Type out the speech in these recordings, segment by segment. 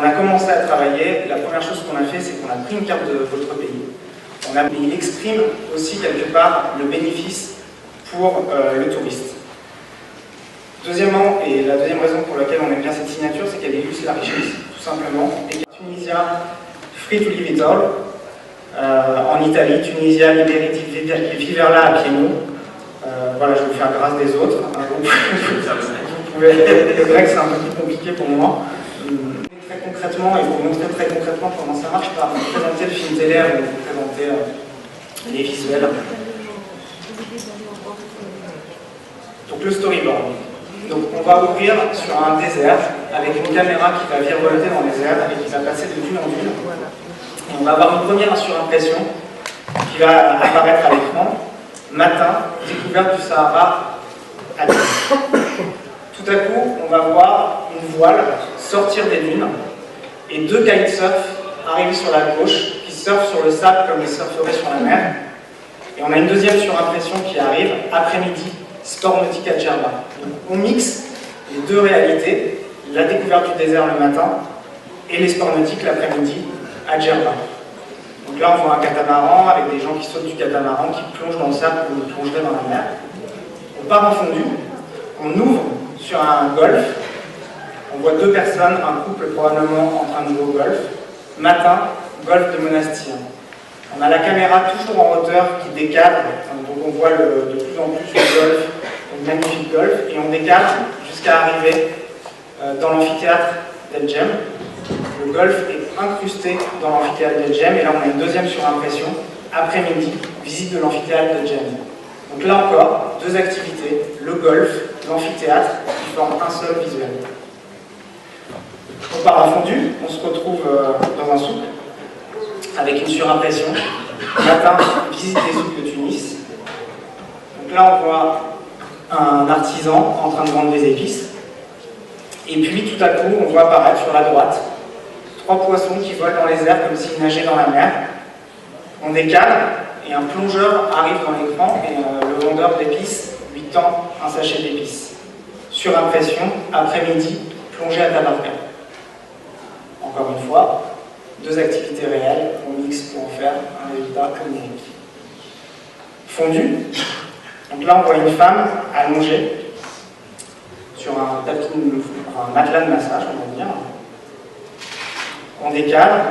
a commencé à travailler, la première chose qu'on a fait, c'est qu'on a pris une carte de votre pays. Il exprime aussi quelque part le bénéfice pour le touriste. Deuxièmement, et la deuxième raison pour laquelle on aime bien cette signature, c'est qu'elle illustre la richesse, tout simplement. Et Tunisia, Free to Live It All, en Italie, Tunisia, Libérité, Vivere là à pied nus. Voilà, je vais vous faire grâce des autres. Vous pouvez, le grec, c'est un peu plus compliqué pour moi. Très concrètement, et pour montrer très concrètement comment ça marche, par vous présenter le film télé, vous présenter les visuels. Donc le storyboard. Donc on va ouvrir sur un désert avec une caméra qui va virevolter dans les airs et qui va passer de dune en dune. Et on va avoir une première surimpression qui va apparaître à l'écran. Matin, découverte du Sahara à Dune. Tout à coup, on va voir une voile sortir des dunes et deux kitesurf arriver sur la gauche qui surfent sur le sable comme ils surferaient sur la mer. Et on a une deuxième surimpression qui arrive après-midi, sport nautique à Djerba. Donc on mixe les deux réalités, la découverte du désert le matin et les sports nautiques l'après-midi à Djerba. Donc là on voit un catamaran avec des gens qui sautent du catamaran, qui plongent dans le sable comme ils plongeraient dans la mer. On part en fondu, on ouvre sur un golf, on voit deux personnes, un couple probablement en train de jouer au golf. Matin, golf de Monastir. On a la caméra toujours en hauteur qui décadre, donc on voit de plus en plus le golf, un magnifique golf, et on décadre jusqu'à arriver dans l'amphithéâtre d'El Jem. Le golf est incrusté dans l'amphithéâtre d'El Jem, et là on a une deuxième surimpression, après-midi, visite de l'amphithéâtre d'El Jem. Donc là encore, deux activités, le golf, l'amphithéâtre, qui forment un seul visuel. On part en fondu, on se retrouve dans un souk, avec une surimpression. Matin, visite des souks de Tunis. Donc là, on voit un artisan en train de vendre des épices. Et puis, tout à coup, on voit apparaître sur la droite trois poissons qui volent dans les airs comme s'ils nageaient dans la mer. On décale et un plongeur arrive dans l'écran et le vendeur d'épices lui tend un sachet d'épices. Surimpression, après-midi, plongée à Tabarka. Encore une fois, deux activités réelles, on mixe pour en faire un résultat numérique. Fondu. Donc là, on voit une femme allongée sur un tapis, un matelas de massage, on va dire. On décale,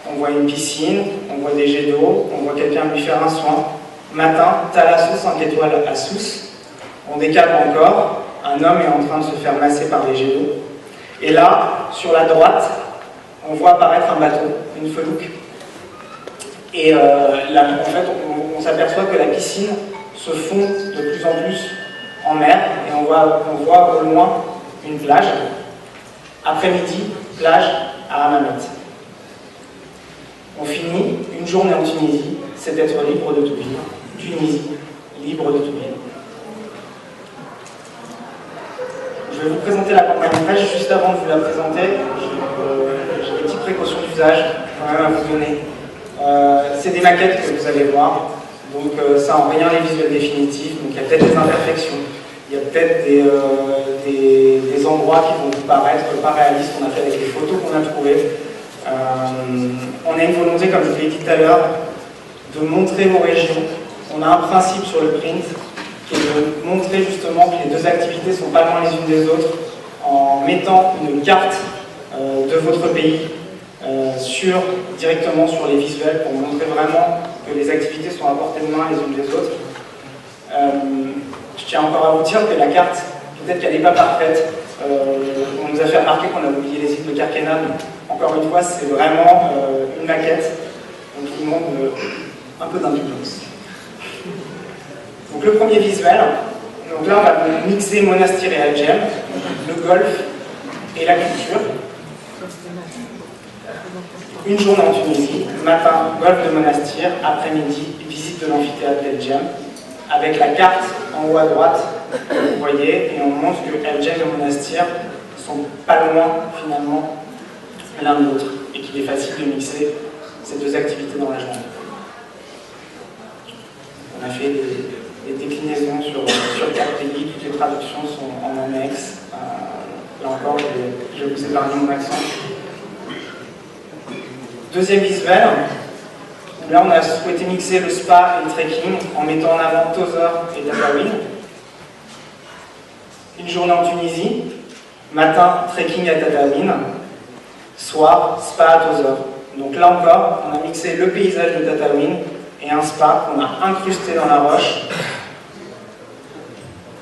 on voit une piscine, on voit des jets d'eau, on voit quelqu'un lui faire un soin. Matin, Thalasso 5 étoiles à Sousse. On décale encore, un homme est en train de se faire masser par des jets d'eau. Et là, sur la droite, on voit apparaître un bateau, une felouque. Et là, en fait, on s'aperçoit que la piscine se fond de plus en plus en mer, et on voit au loin une plage. Après-midi, plage à Hammamet. On finit une journée en Tunisie, c'est être libre de tout vivre. Tunisie, libre de tout vivre. Je vais vous présenter la campagne de page. Juste avant de vous la présenter, j'ai des petites précautions d'usage quand même à vous donner. C'est des maquettes que vous allez voir, donc ça en rien les visuels définitifs, donc il y a peut-être des imperfections, il y a peut-être des endroits qui vont vous paraître pas réalistes qu'on a fait avec les photos qu'on a trouvées. On a une volonté, comme je vous l'ai dit tout à l'heure, de montrer vos régions. On a un principe sur le print qui est de montrer justement que les deux activités ne sont pas loin les unes des autres en mettant une carte de votre pays directement sur les visuels pour montrer vraiment que les activités sont à portée de main les unes des autres. Je tiens encore à vous dire que la carte, peut-être qu'elle n'est pas parfaite. On nous a fait remarquer qu'on a oublié les îles de Kerkennah. Encore une fois, c'est vraiment une maquette, donc je vous demande un peu d'indulgence. Donc le premier visuel, donc là on va mixer Monastir et Al Jem, le golf et la culture. Une journée en Tunisie, matin, golf de Monastir, après-midi, visite de l'amphithéâtre d'El Jem, avec la carte en haut à droite, vous voyez, et on montre que El Jem et Monastir sont pas loin finalement l'un de l'autre, et qu'il est facile de mixer ces deux activités dans la journée. On a fait des déclinaisons sur 4 pays, toutes les traductions sont en annexe. Là encore, je vais vous épargner mon accent. Deuxième visuel, là on a souhaité mixer le spa et le trekking en mettant en avant Tozeur et Tataouine. Une journée en Tunisie, matin trekking à Tataouine, soir spa à Tozeur. Donc là encore, on a mixé le paysage de Tataouine et un spa qu'on a incrusté dans la roche.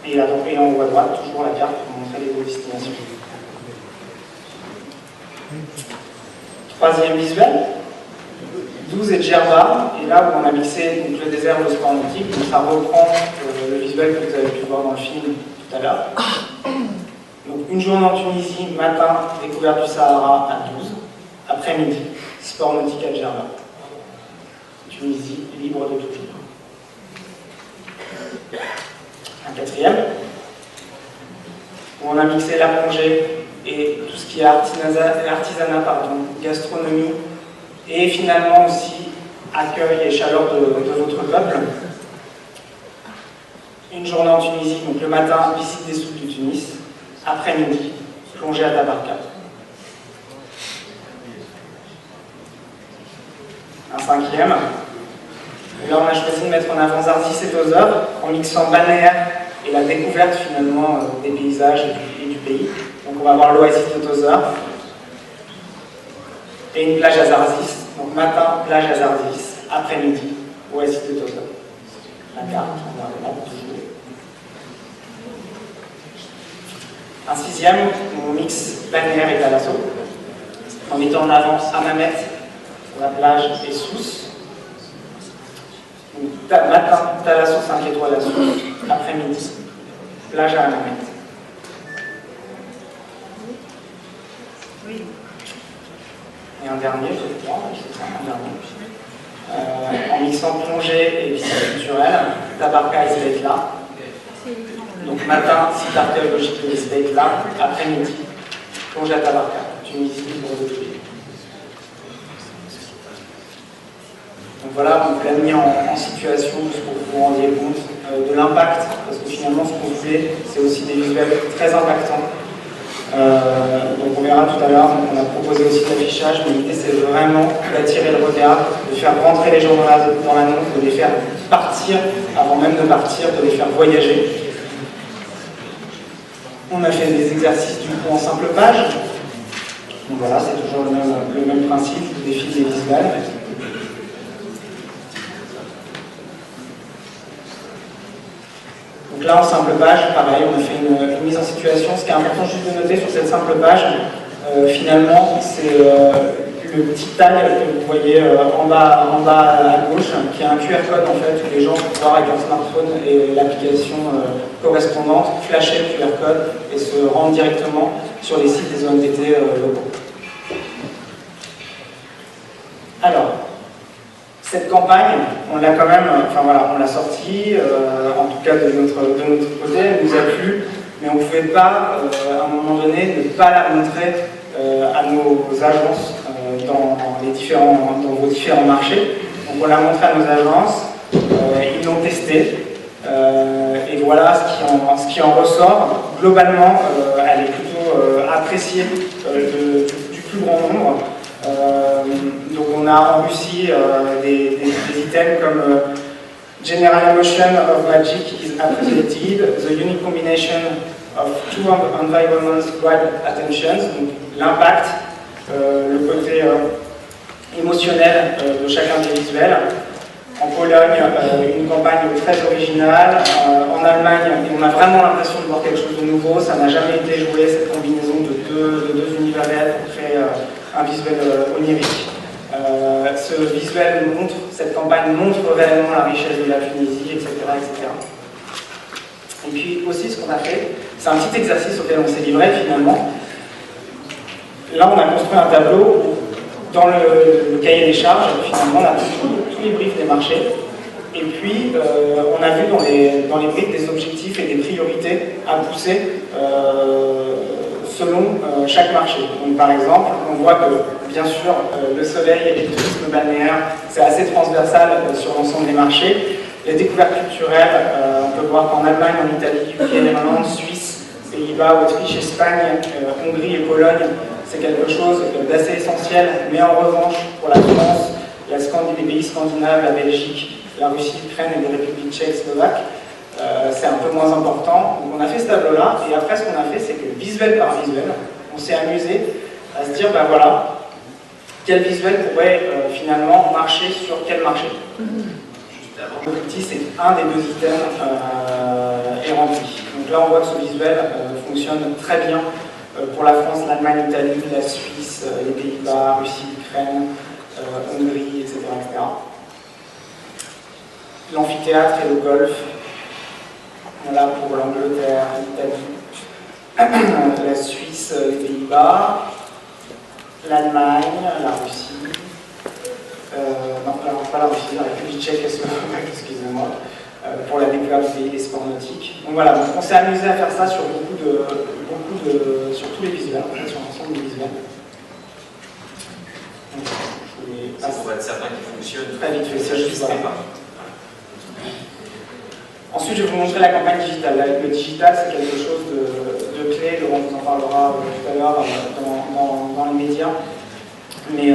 Et en haut à droite, toujours la carte pour montrer les deux destinations. Troisième visuel, 12 et Djerba, et là où on a mixé donc, le désert et le sport nautique, donc ça reprend le visuel que vous avez pu voir dans le film tout à l'heure. Donc une journée en Tunisie, matin, découverte du Sahara à 12, après-midi, sport nautique à Djerba. Tunisie, libre de tout libre. Un quatrième, où on a mixé la plongée et tout ce qui est artisanat, gastronomie, et finalement aussi accueil et chaleur de votre peuple. Une journée en Tunisie, donc le matin, visite des souks du Tunis, après-midi, plongée à Tabarka. Un cinquième, et là on a choisi de mettre en avant Zarzis et Tozeur en mixant balnéaire et la découverte finalement des paysages et du pays. Donc on va voir l'oasis de Tozeur et une plage à Zarzis. Donc matin, plage à Zarzis, après-midi, oasis de Tozeur. La carte, on va regarder toujours. Un sixième, on mixe balnéaire et thalasso en mettant en avant Hammamet, la plage et Sousse. Matin, thalasso 5 étoiles à Sousse, après-midi, plage à Hammamet. Et un dernier, je crois, en mixant plongée et visite culturelle, Tabarka et Sveitla. Donc matin, site archéologique de Sveitla, après-midi, plongée à Tabarka, Tunisie, pour le pays. Donc voilà, on vous l'a mis en situation juste pour que vous vous rendiez compte de l'impact, parce que finalement ce qu'on fait, c'est aussi des visuels très impactants. Donc on verra tout à l'heure, on a proposé aussi l'affichage, mais l'idée c'est vraiment d'attirer le regard, de faire rentrer les gens dans l'annonce, de les faire partir, avant même de partir, de les faire voyager. On a fait des exercices du coup en simple page. Donc voilà, c'est toujours le même principe, le défi des visuels. Donc là, en simple page, pareil, on a fait une mise en situation. Ce qui est important juste de noter sur cette simple page, finalement, c'est le petit tag que vous voyez en bas à gauche, qui est un QR code en fait, où les gens vont pouvoir avec leur smartphone et l'application correspondante flasher le QR code et se rendre directement sur les sites des ONDT locaux. Alors, cette campagne, on l'a quand même, enfin voilà, on l'a sortie, en tout cas de notre côté, elle nous a plu, mais on ne pouvait pas, à un moment donné, ne pas la montrer à nos agences dans vos différents marchés. Donc on l'a montré à nos agences, ils l'ont testé, et voilà ce qui en ressort. Globalement, elle est plutôt appréciée du plus grand nombre. Donc on a en Russie des items comme General Emotion of Magic is appreciated, the unique combination of two environments grab attention, donc l'impact, le côté émotionnel de chacun des visuels. En Pologne, une campagne très originale. En Allemagne, on a vraiment l'impression de voir quelque chose de nouveau. Ça n'a jamais été joué, cette combinaison de deux univers pour créer un visuel onirique. Ce visuel cette campagne montre réellement la richesse de la Tunisie, etc., etc. Et puis aussi, ce qu'on a fait, c'est un petit exercice auquel on s'est livré finalement. Là, on a construit un tableau où, dans le cahier des charges, finalement, on a tous les briefs des marchés. Et puis, on a vu dans les briefs des objectifs et des priorités à pousser selon chaque marché. Donc, par exemple, on voit que, bien sûr, le soleil et le tourisme balnéaire, c'est assez transversal sur l'ensemble des marchés. Les découvertes culturelles, on peut voir qu'en Allemagne, en Italie, UK, Irlande, Suisse, Pays-Bas, Autriche, Espagne, Hongrie et Pologne, c'est quelque chose d'assez essentiel, mais en revanche, pour la France, les pays scandinaves, la Belgique, la Russie, l'Ukraine et les républiques tchèques, slovaques, c'est un peu moins important. Donc on a fait ce tableau-là, et après ce qu'on a fait, c'est que visuel par visuel, on s'est amusé à se dire, ben voilà, quel visuel pourrait finalement marcher sur quel marché. L'outil, c'est un des deux items est rempli. Donc là, on voit que ce visuel fonctionne très bien pour la France, l'Allemagne, l'Italie, la Suisse, les Pays-Bas, Russie, l'Ukraine, Hongrie, etc., etc. L'amphithéâtre et le golf. Voilà pour l'Angleterre, l'Italie, la Suisse, les Pays-Bas, l'Allemagne, la Russie. Non, pas la Russie, la République tchèque, excusez-moi, pour la découverte du pays des sports nautiques. Donc voilà, on s'est amusé à faire ça sur sur tous les visuels, en fait, sur l'ensemble des visuels. Ça pourrait être certains qui fonctionnent. Très vite fait, ça je ne pas. Ensuite, je vais vous montrer la campagne digitale. Le digital, c'est quelque chose de clé. Laurent vous en parlera tout à l'heure dans les médias. Mais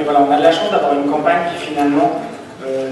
voilà, on a de la chance d'avoir une campagne qui finalement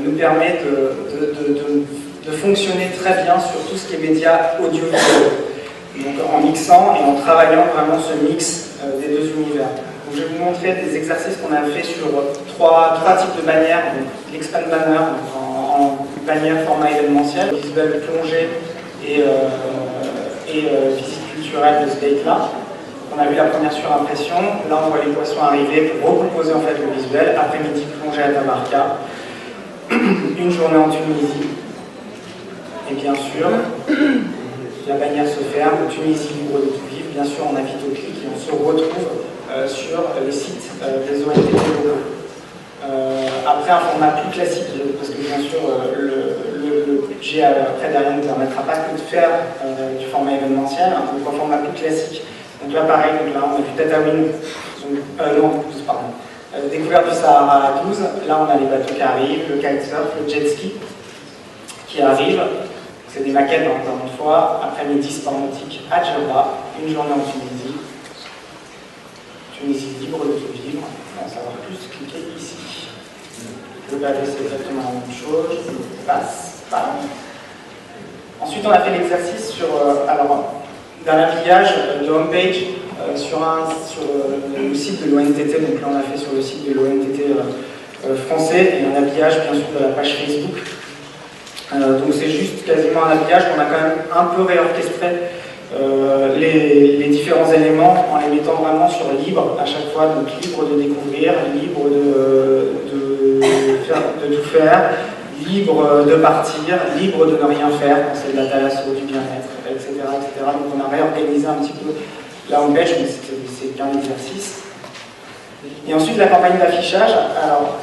nous permet de fonctionner très bien sur tout ce qui est médias audiovisuels. Donc en mixant et en travaillant vraiment ce mix des deux univers. Donc, je vais vous montrer des exercices qu'on a fait sur trois types de bannières. L'expand banner en bannière format événementiel, visuel plongée et visite culturelle de ce date-là. On a vu la première surimpression, là on voit les poissons arriver pour recomposer en fait le visuel, après-midi plongée à Tabarka, une journée en Tunisie, et bien sûr, la bannière se ferme, Tunisie libre de tout vivre, bien sûr on invite au clic et on se retrouve sur les sites des ONTT locaux. Après un format plus classique, parce que bien sûr le budget après derrière ne permettra pas que de faire du format événementiel, donc un format plus classique. Donc là pareil, là on a vu Tataouine, pardon. Découverte du Sahara à 12, là on a les bateaux qui arrivent, le kitesurf, le jet ski qui arrive, c'est des maquettes encore une fois, après-midi sport nautique à Djerba, une journée en Tunisie, Tunisie libre de tout vivre, on va en savoir plus, cliquez ici. Le bateau c'est exactement la même chose, je passe, pas. Ensuite on a fait l'exercice sur, d'un habillage de homepage sur le site de l'ONTT, donc là on a fait sur le site de l'ONTT français, et un habillage bien sûr de la page Facebook. Donc c'est juste quasiment un habillage qu'on a quand même un peu réorchestré les différents éléments en les mettant vraiment sur libre à chaque fois, donc libre de découvrir, libre de tout faire, libre de partir, libre de ne rien faire quand c'est de la thalasso, du bien-être, etc., etc. Donc on a réorganisé un petit peu la homepage, mais c'est qu'un exercice. Et ensuite la campagne d'affichage. Alors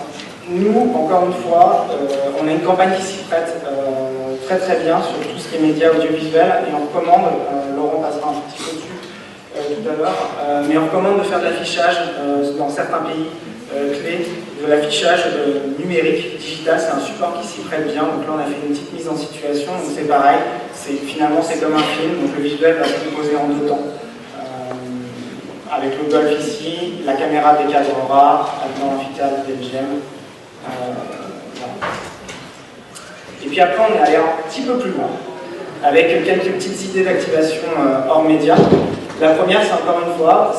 nous, encore une fois, on a une campagne qui s'y prête très très bien sur tout ce qui est médias audiovisuels, et on recommande, Laurent passera un petit peu dessus tout à l'heure, mais on recommande de faire de l'affichage dans certains pays clés, de l'affichage numérique, digital, c'est un support qui s'y prête bien. Donc là on a fait une petite mise en situation, donc c'est pareil, finalement c'est comme un film, donc le visuel va se composer en deux temps. Avec le golf ici, la caméra décadrera dans l'amphithéâtre belgienne. Voilà. Et puis après on est allé un petit peu plus loin, avec quelques petites idées d'activation hors média. La première, c'est encore une fois,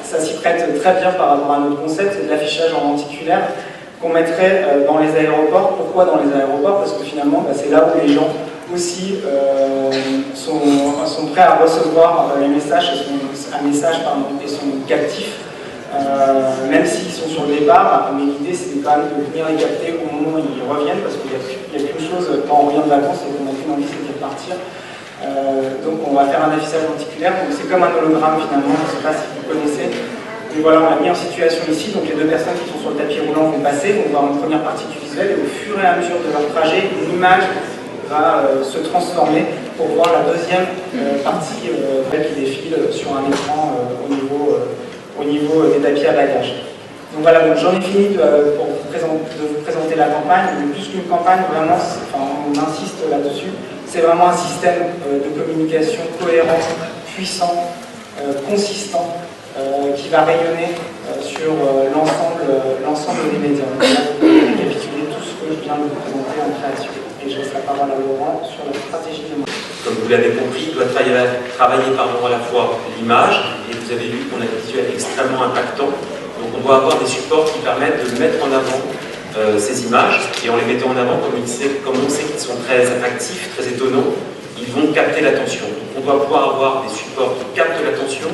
ça s'y prête très bien par rapport à notre concept, c'est de l'affichage en lenticulaire qu'on mettrait dans les aéroports. Pourquoi dans les aéroports? Parce que finalement, c'est là où les gens aussi sont prêts à recevoir les messages, et sont captifs, même s'ils sont sur le départ. Mais l'idée, c'est quand même de venir les capter au moment où ils reviennent, parce qu'il y a qu'une chose quand on revient de vacances, et qu'on a qu'une envie, c'est de repartir. Donc on va faire un affichage lenticulaire, donc c'est comme un hologramme finalement, je ne sais pas si vous connaissez. Mais voilà, on l'a mis en situation ici, donc les deux personnes qui sont sur le tapis roulant vont passer, vont voir une première partie du visuel, et au fur et à mesure de leur trajet, l'image va se transformer pour voir la deuxième partie qui défile sur un écran au niveau des tapis à bagages. Donc voilà, donc j'en ai fini de vous présenter la campagne, mais plus qu'une campagne, vraiment, on insiste là-dessus. C'est vraiment un système de communication cohérent, puissant, consistant, qui va rayonner sur l'ensemble des médias. On va récapituler tout ce que je viens de vous présenter en création. Et je laisse la parole à Laurent sur la stratégie de marque. Comme vous l'avez compris, il doit travailler à la fois l'image, et vous avez vu qu'on a des visuels extrêmement impactants. Donc on doit avoir des supports qui permettent de mettre en avant ces images, et en les mettant en avant, comme on sait qu'ils sont très attractifs, très étonnants, ils vont capter l'attention. Donc on doit pouvoir avoir des supports qui captent l'attention